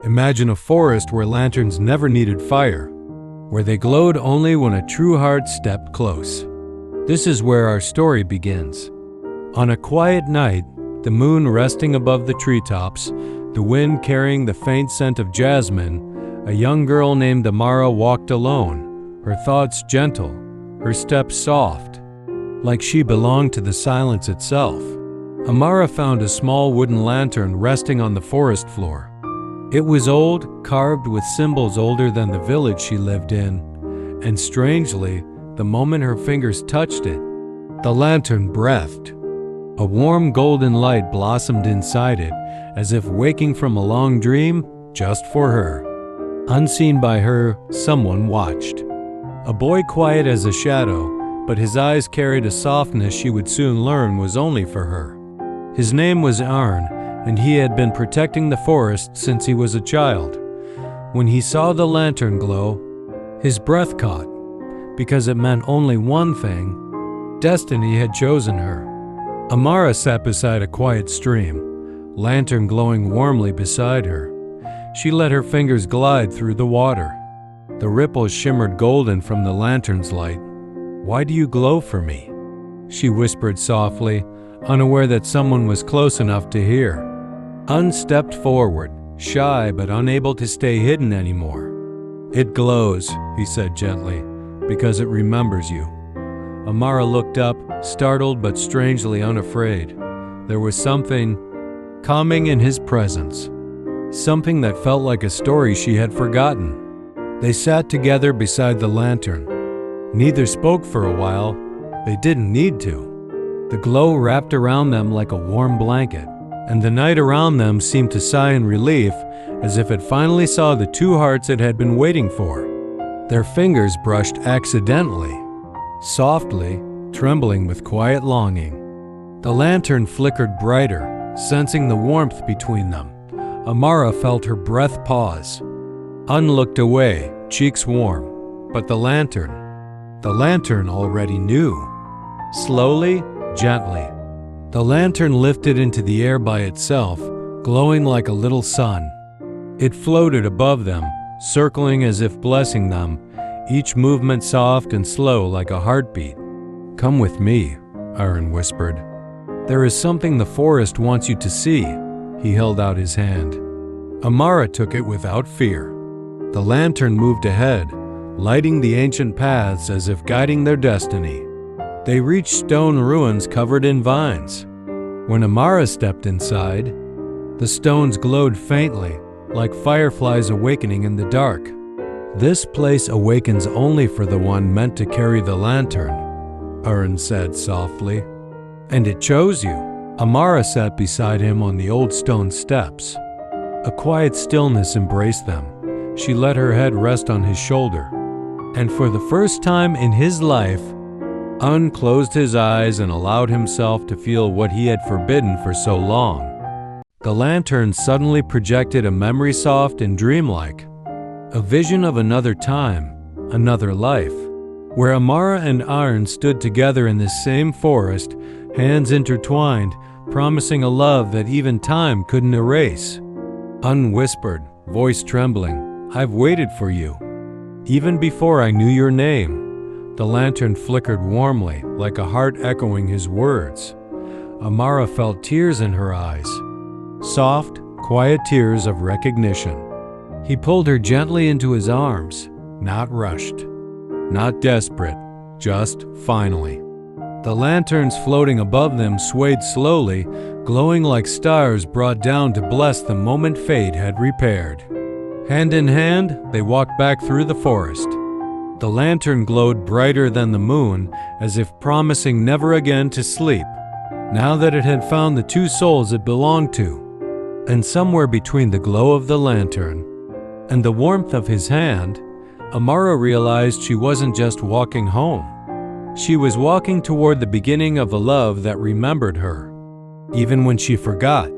Imagine a forest where lanterns never needed fire, where they glowed only when a true heart stepped close. This is where our story begins. On a quiet night, the moon resting above the treetops, the wind carrying the faint scent of jasmine, a young girl named Amara walked alone, her thoughts gentle, her steps soft, like she belonged to the silence itself. Amara found a small wooden lantern resting on the forest floor. It was old, carved with symbols older than the village she lived in, and strangely, the moment her fingers touched it, the lantern breathed. A warm golden light blossomed inside it, as if waking from a long dream just for her. Unseen by her, someone watched. A boy quiet as a shadow, but his eyes carried a softness she would soon learn was only for her. His name was Eren, and he had been protecting the forest since he was a child. When he saw the lantern glow, his breath caught, because it meant only one thing: destiny had chosen her. Amara sat beside a quiet stream, lantern glowing warmly beside her. She let her fingers glide through the water. The ripples shimmered golden from the lantern's light. "Why do you glow for me?" she whispered softly, unaware that someone was close enough to hear. Un stepped forward, shy but unable to stay hidden anymore. "It glows," he said gently, "because it remembers you." Amara looked up, startled but strangely unafraid. There was something calming in his presence, something that felt like a story she had forgotten. They sat together beside the lantern. Neither spoke for a while. They didn't need to. The glow wrapped around them like a warm blanket, and the night around them seemed to sigh in relief, as if it finally saw the two hearts it had been waiting for. Their fingers brushed accidentally, softly, trembling with quiet longing. The lantern flickered brighter, sensing the warmth between them. Amara felt her breath pause. Un looked away, cheeks warm, but the lantern already knew. Slowly, gently, the lantern lifted into the air by itself, glowing like a little sun. It floated above them, circling as if blessing them, each movement soft and slow like a heartbeat. "Come with me," Eren whispered. "There is something the forest wants you to see." He held out his hand. Amara took it without fear. The lantern moved ahead, lighting the ancient paths as if guiding their destiny. They reached stone ruins covered in vines. When Amara stepped inside, the stones glowed faintly, like fireflies awakening in the dark. "This place awakens only for the one meant to carry the lantern," Eren said softly. "And it chose you." Amara sat beside him on the old stone steps. A quiet stillness embraced them. She let her head rest on his shoulder. And for the first time in his life, Un closed his eyes and allowed himself to feel what he had forbidden for so long. The lantern suddenly projected a memory soft and dreamlike, a vision of another time, another life, where Amara and Eren stood together in this same forest, hands intertwined, promising a love that even time couldn't erase. Un whispered, voice trembling, "I've waited for you, even before I knew your name." The lantern flickered warmly, like a heart echoing his words. Amara felt tears in her eyes, soft, quiet tears of recognition. He pulled her gently into his arms, not rushed, not desperate, just finally. The lanterns floating above them swayed slowly, glowing like stars brought down to bless the moment fate had repaired. Hand in hand, they walked back through the forest. The lantern glowed brighter than the moon, as if promising never again to sleep, now that it had found the two souls it belonged to. And somewhere between the glow of the lantern and the warmth of his hand, Amara realized she wasn't just walking home. She was walking toward the beginning of a love that remembered her, even when she forgot.